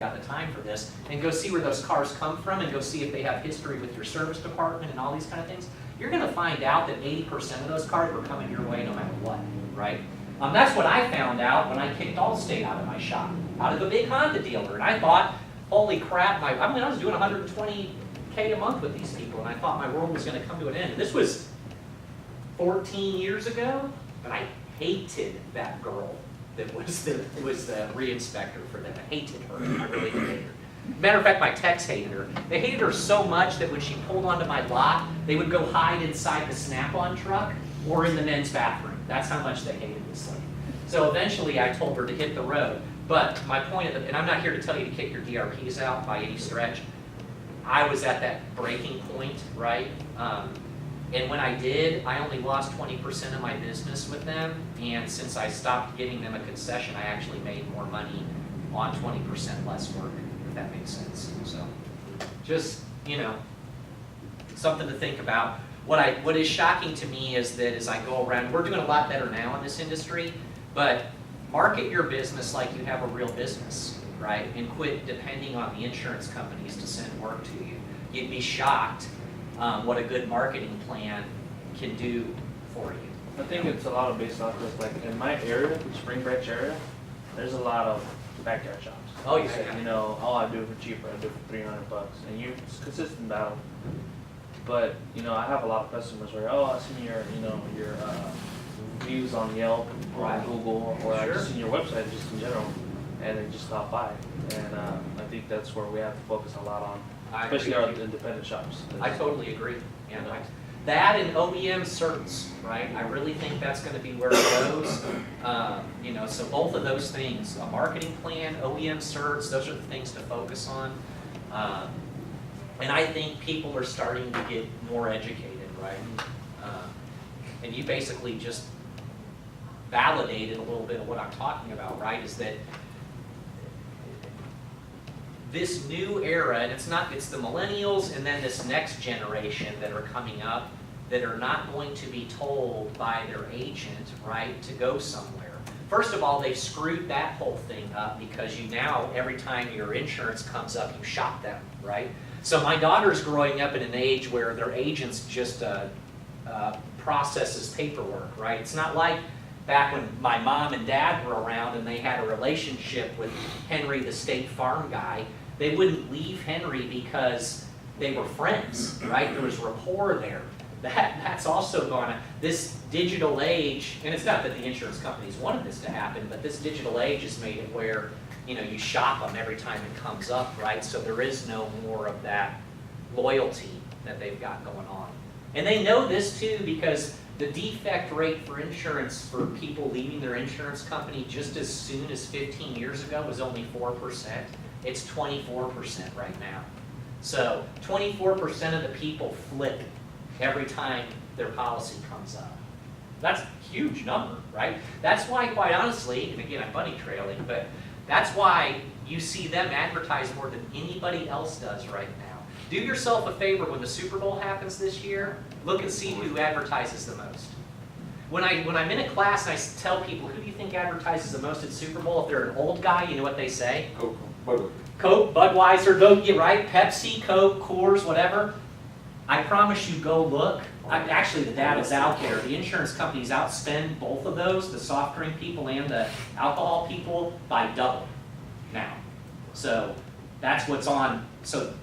got the time for this, and go see where those cars come from and go see if they have history with your service department and all these kind of things, you're going to find out that 80% of those cars were coming your way no matter what, right? That's what I found out when I kicked Allstate out of my shop, out of a big Honda dealer, and I thought, holy crap, I was doing $120K a month with these people, and I thought my world was going to come to an end. And this was 14 years ago, but I hated that girl that was the re-inspector for them. I hated her. I really did hate her. Matter of fact, my techs hated her. They hated her so much that when she pulled onto my lot, they would go hide inside the Snap-on truck or in the men's bathroom. That's how much they hated this lady. So eventually I told her to hit the road. But my point, and I'm not here to tell you to kick your DRPs out by any stretch. I was at that breaking point, right? And when I did, I only lost 20% of my business with them. And since I stopped giving them a concession, I actually made more money on 20% less work, if that makes sense. So just, something to think about. What is shocking to me is that as I go around, we're doing a lot better now in this industry, but market your business like you have a real business, right? And quit depending on the insurance companies to send work to you. You'd be shocked what a good marketing plan can do for you. I think it's a lot of based off this, like in my area, the Spring Branch area, there's a lot of backyard shops. Oh yeah. I do it for cheaper, I do it for $300, and it's consistent battle. But I have a lot of customers where, I seen your reviews on Yelp or on Google, or I just seen your website just in general, and they just stop by. And I think that's where we have to focus a lot on. Especially our independent shops. I totally agree. Yeah, that and OEM certs, right? I really think that's going to be where it goes. So both of those things, a marketing plan, OEM certs, those are the things to focus on. And I think people are starting to get more educated, right? And you basically just validated a little bit of what I'm talking about, right? Is that this new era, and it's the millennials and then this next generation that are coming up that are not going to be told by their agent, right, to go somewhere. First of all, they've screwed that whole thing up because every time your insurance comes up, you shop them, right? So my daughter's growing up in an age where their agents just processes paperwork, right? It's not like back when my mom and dad were around and they had a relationship with Henry, the State Farm guy. They wouldn't leave Henry because they were friends, right? There was rapport there. That's also gone. This digital age, and it's not that the insurance companies wanted this to happen, but this digital age has made it where you shop them every time it comes up, right? So there is no more of that loyalty that they've got going on. And they know this too because the defect rate for insurance for people leaving their insurance company just as soon as 15 years ago was only 4%. It's 24% right now. So 24% of the people flip every time their policy comes up. That's a huge number, right? That's why, quite honestly, and again, I'm bunny trailing, but that's why you see them advertise more than anybody else does right now. Do yourself a favor when the Super Bowl happens this year, look and see who advertises the most. When I'm in a class and I tell people, who do you think advertises the most at Super Bowl? If they're an old guy, you know what they say? Coke, Budweiser, right? Pepsi, Coke, Coors, whatever. I promise you, go look. Actually, the data's out there. The insurance companies outspend both of those, the soft drink people and the alcohol people, by double now. So that's what's on. So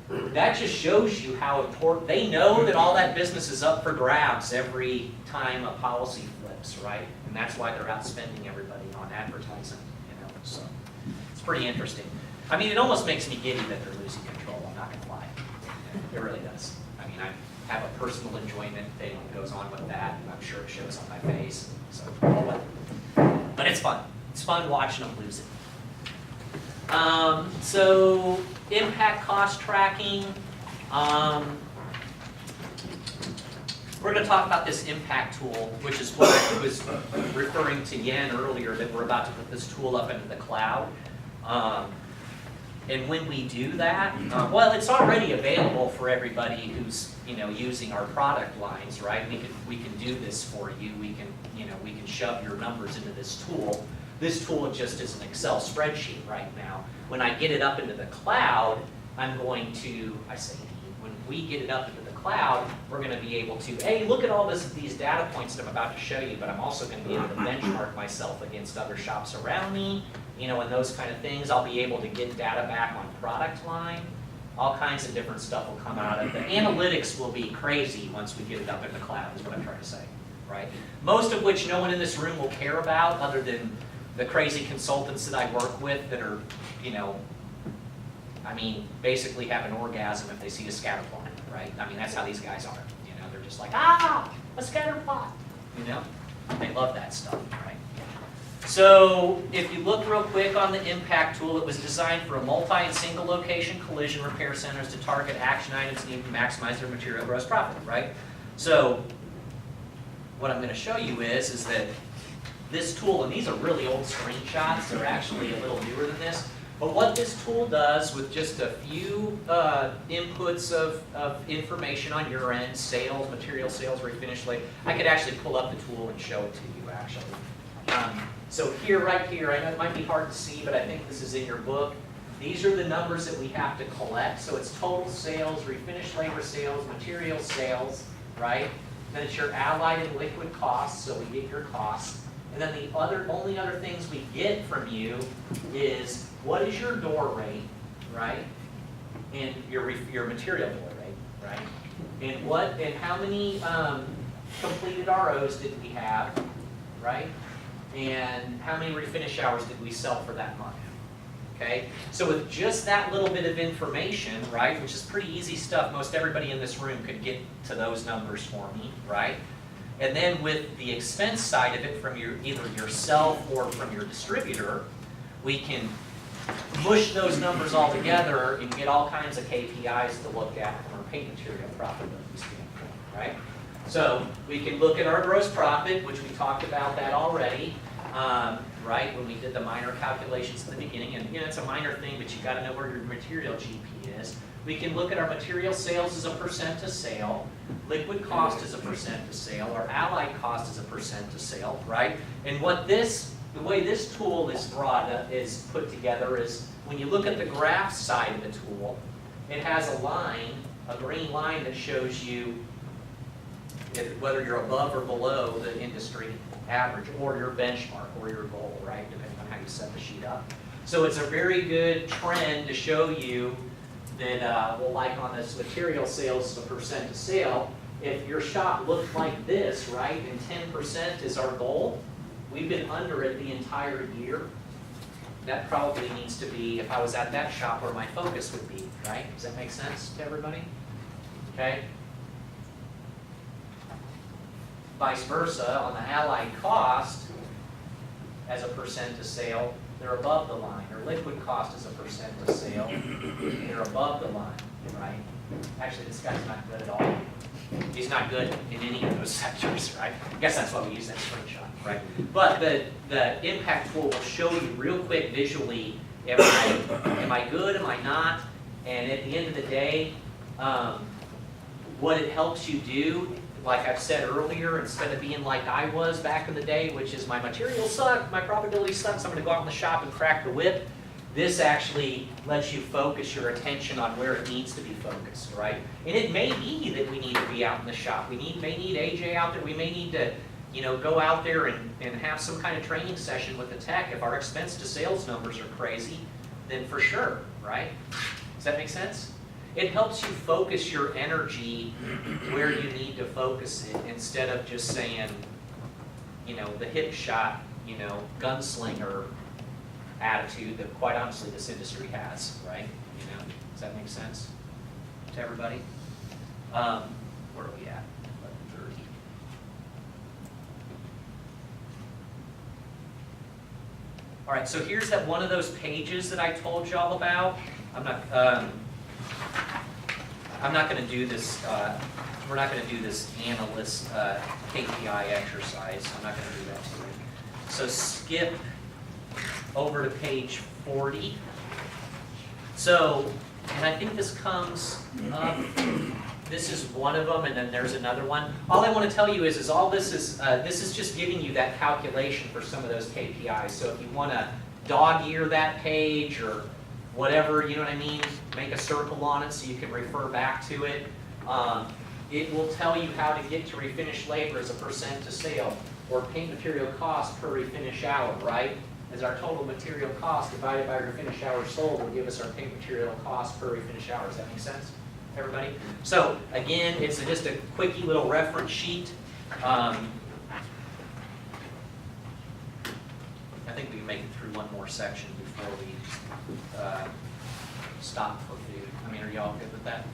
that just shows you how important. They know that all that business is up for grabs every time a policy flips, right? And that's why they're outspending everybody on advertising. So it's pretty interesting. I mean, it almost makes me giddy that they're losing control. I'm not gonna lie. It really does. I mean, I have a personal enjoyment thing that goes on with that, and I'm sure it shows on my face. So, but it's fun. It's fun watching them lose it. So impact cost tracking. We're going to talk about this impact tool, which is what I was referring to Yen earlier, that we're about to put this tool up into the cloud. And when we do that, well, it's already available for everybody who's using our product lines, right? We can do this for you. We can shove your numbers into this tool. This tool just is an Excel spreadsheet right now. When I get it up into the cloud, I'm going to, when we get it up into the cloud, we're going to be able to, hey, look at all these data points that I'm about to show you, but I'm also going to be able to benchmark myself against other shops around me, you know, and those kind of things. I'll be able to get data back on product line. All kinds of different stuff will come out of it. The analytics will be crazy once we get it up in the cloud, is what I'm trying to say, right? Most of which no one in this room will care about other than the crazy consultants that I work with that are, you know, I mean, basically have an orgasm if they see a scatter plot, right? I mean, that's how these guys are. You know, they're just like, ah, a scatter plot. You know, they love that stuff, right? So if you look real quick on the impact tool, it was designed for a multi and single location collision repair centers to target action items needed to maximize their material gross profit, right? So what I'm going to show you is that this tool, and these are really old screenshots, they're actually a little newer than this, but what this tool does with just a few inputs of information on your end, sales, material sales, refinish labor, I could actually pull up the tool and show it to you actually. So here, right here, I know it might be hard to see, but I think this is in your book. These are the numbers that we have to collect. So it's total sales, refinish labor sales, material sales, right? Then it's your allied and liquid costs, so we get your costs. And then the only other things we get from you is what is your door rate, right? And your material door rate, right? And how many completed ROs did we have, right? And how many refinish hours did we sell for that month? Okay, so with just that little bit of information, right, which is pretty easy stuff, most everybody in this room could get to those numbers for me, right? And then with the expense side of it from either yourself or from your distributor, we can mush those numbers all together and get all kinds of KPIs to look at from our paint material profitability standpoint, right? So we can look at our gross profit, which we talked about that already, right, when we did the minor calculations at the beginning. And, you know, it's a minor thing, but you got to know where your material GP is. We can look at our material sales as a percent of sale, liquid cost as a percent of sale, our allied cost as a percent of sale, right? And the way this tool is put together is when you look at the graph side of the tool, it has a line, a green line that shows you whether you're above or below the industry average or your benchmark or your goal, right, depending on how you set the sheet up. So it's a very good trend to show you that, well, like on this material sales as a percent of sale, if your shop looked like this, right, and 10% is our goal, we've been under it the entire year. That probably needs to be, if I was at that shop, where my focus would be, right? Does that make sense to everybody? Okay. Vice versa, on the allied cost, as a percent of sale, they're above the line. Or liquid cost as a percent of sale, they're above the line, right? Actually, this guy's not good at all. He's not good in any of those sectors, right? I guess that's why we use that screenshot, right? But the impact tool will show you real quick visually, am I good, am I not? And at the end of the day, what it helps you do, like I've said earlier, instead of being like I was back in the day, which is my material sucks, my profitability sucks, I'm going to go out in the shop and crack the whip, this actually lets you focus your attention on where it needs to be focused, right? And it may be that we need to be out in the shop. We may need AJ out there. We may need to, you know, go out there and have some kind of training session with the tech. If our expense to sales numbers are crazy, then for sure, right? Does that make sense? It helps you focus your energy where you need to focus it instead of just saying, you know, the hip shot, you know, gunslinger attitude that quite honestly this industry has, right? You know, does that make sense to everybody? Where are we at? 11:30. All right, so here's that one of those pages that I told you all about. I'm not going to do this. We're not going to do this analyst KPI exercise. I'm not going to do that today. So skip over to page 40. So And I think this comes up, this is one of them, and then there's another one. All I want to tell you is all this is just giving you that calculation for some of those KPIs. So if you want to dog ear that page or whatever, you know what I mean, make a circle on it so you can refer back to it. It will tell you how to get to refinish labor as a percent to sale, or paint material cost per refinish hour, right? As our total material cost divided by refinish hours sold will give us our paint material cost per refinish hour. Does that make sense, everybody? So again, it's just a quickie little reference sheet. I think we can make it through one more section before we stop for food. I mean, are y'all good with that?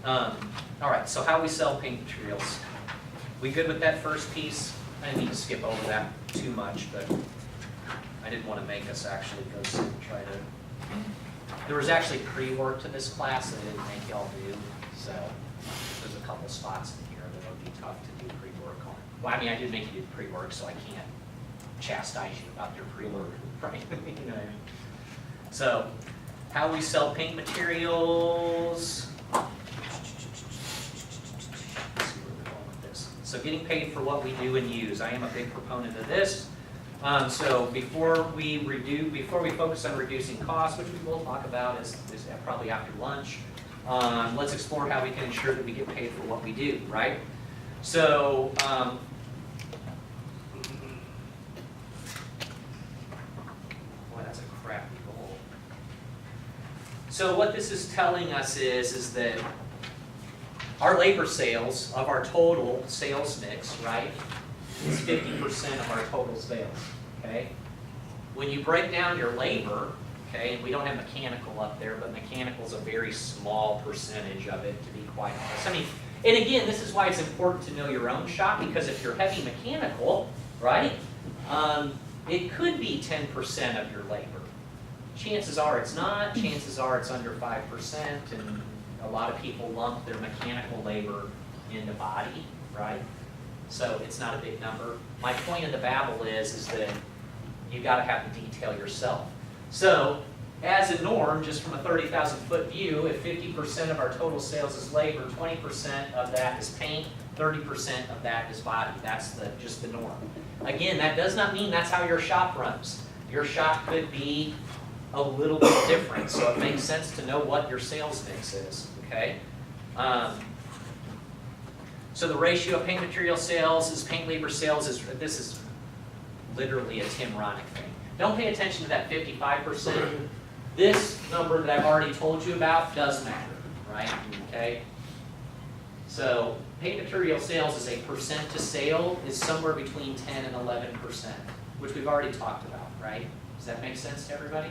All right, so how we sell paint materials. We good with that first piece? I didn't need to skip over that too much, but I didn't want to make us actually go sit and try to. There was actually pre-work to this class that I didn't make y'all do, so there's a couple spots in here that would be tough to do pre-work on. Well, I mean, I did make you do pre-work, so I can't chastise you about your pre-work, right? You know what I mean? So, how we sell paint materials. So getting paid for what we do and use. I am a big proponent of this. So before we focus on reducing costs, which we will talk about is probably after lunch, let's explore how we can ensure that we get paid for what we do, right? So, boy, that's a crappy goal. So what this is telling us is that our labor sales of our total sales mix, right, is 50% of our total sales, okay? When you break down your labor, okay, and we don't have mechanical up there, but mechanical is a very small percentage of it, to be quite honest. I mean, and again, this is why it's important to know your own shop, because if you're heavy mechanical, right, it could be 10% of your labor. Chances are it's not, chances are it's under 5%, and a lot of people lump their mechanical labor into body, right? So it's not a big number. My point in the babble is that you got to have the detail yourself. So as a norm, just from a 30,000 foot view, if 50% of our total sales is labor, 20% of that is paint, 30% of that is body. That's just the norm. Again, that does not mean that's how your shop runs. Your shop could be a little bit different, so it makes sense to know what your sales mix is, okay? So the ratio of paint material sales is paint labor sales this is literally a Tim Ronick thing. Don't pay attention to that 55%. This number that I've already told you about does matter, right? Okay? So paint material sales as a percent to sale is somewhere between 10 and 11%, which we've already talked about, right? Does that make sense to everybody?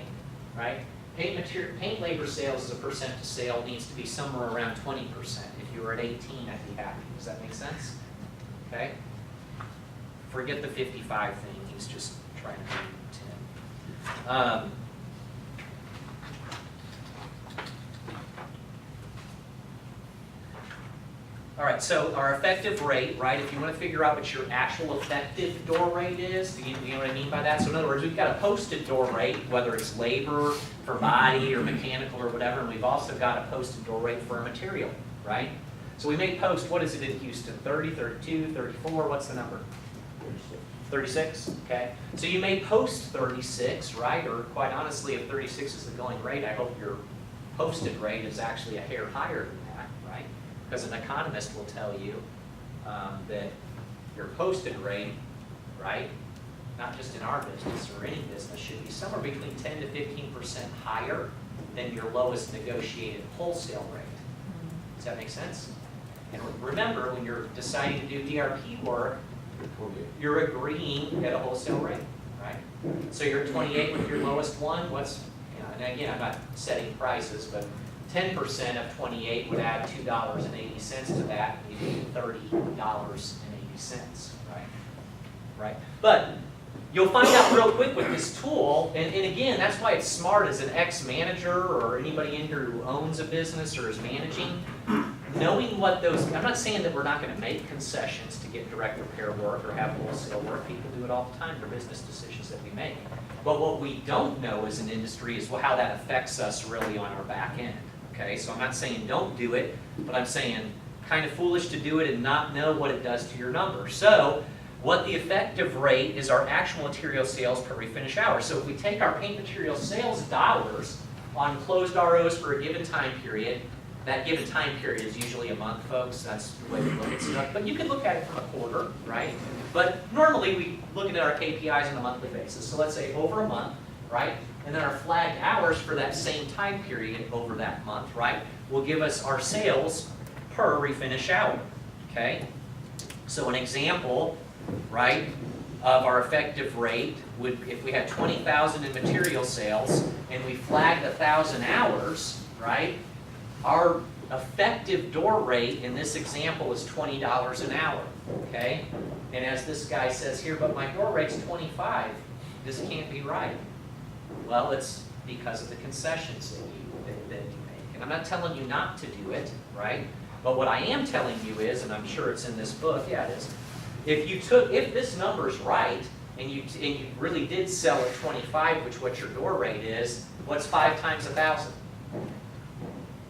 Right? Paint labor sales as a percent to sale needs to be somewhere around 20%. If you were at 18, I'd be happy. Does that make sense? Okay? Forget the 55 thing. He's just trying to be 10. All right, so our effective rate, right, if you want to figure out what your actual effective door rate is, do you know what I mean by that? So in other words, we've got a posted door rate, whether it's labor for body or mechanical or whatever, and we've also got a posted door rate for a material, right? So we may post, what is it in Houston, 30, 32, 34, what's the number? 36, okay. So you may post 36, right, or quite honestly, if 36 is the going rate, I hope your posted rate is actually a hair higher than that, right? Because an economist will tell you that your posted rate, right, not just in our business or any business, should be somewhere between 10 to 15% higher than your lowest negotiated wholesale rate. Does that make sense? And remember, when you're deciding to do DRP work, you're agreeing at a wholesale rate, right? So you're at 28 with your lowest one. What's, you know, and again, I'm not setting prices, but 10% of 28 would add $2.80 to that. You do $30.80, right? Right. But you'll find out real quick with this tool, and again, that's why it's smart as an ex-manager or anybody in here who owns a business or is managing. knowing what those, I'm not saying that we're not gonna make concessions to get direct repair work or have wholesale work. People do it all the time for business decisions that we make. But what we don't know as an industry is how that affects us really on our back end, okay? So I'm not saying don't do it, but I'm saying kind of foolish to do it and not know what it does to your numbers. So what the effective rate is our actual material sales per refinish hour. So if we take our paint material sales dollars on closed ROs for a given time period, that given time period is usually a month, folks. That's the way we look at stuff. But you can look at it from a quarter, right? But normally we look at our KPIs on a monthly basis. So let's say over a month, right? And then our flagged hours for that same time period over that month, right, will give us our sales per refinish hour, okay? So an example, right, of our effective rate would, if we had 20,000 in material sales and we flagged 1,000 hours, right, our effective door rate in this example is $20 an hour, okay? And as this guy says here, but my door rate's 25, this can't be right. Well, it's because of the concessions that you make. And I'm not telling you not to do it, right? But what I am telling you is, and I'm sure it's in this book, yeah it is, if this number's right, and you really did sell at 25, which what your door rate is, what's 5 times 1,000?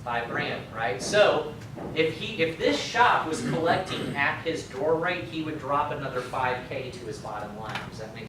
5 grand, right? So if this shop was collecting at his door rate, he would drop another 5K to his bottom line. Does that make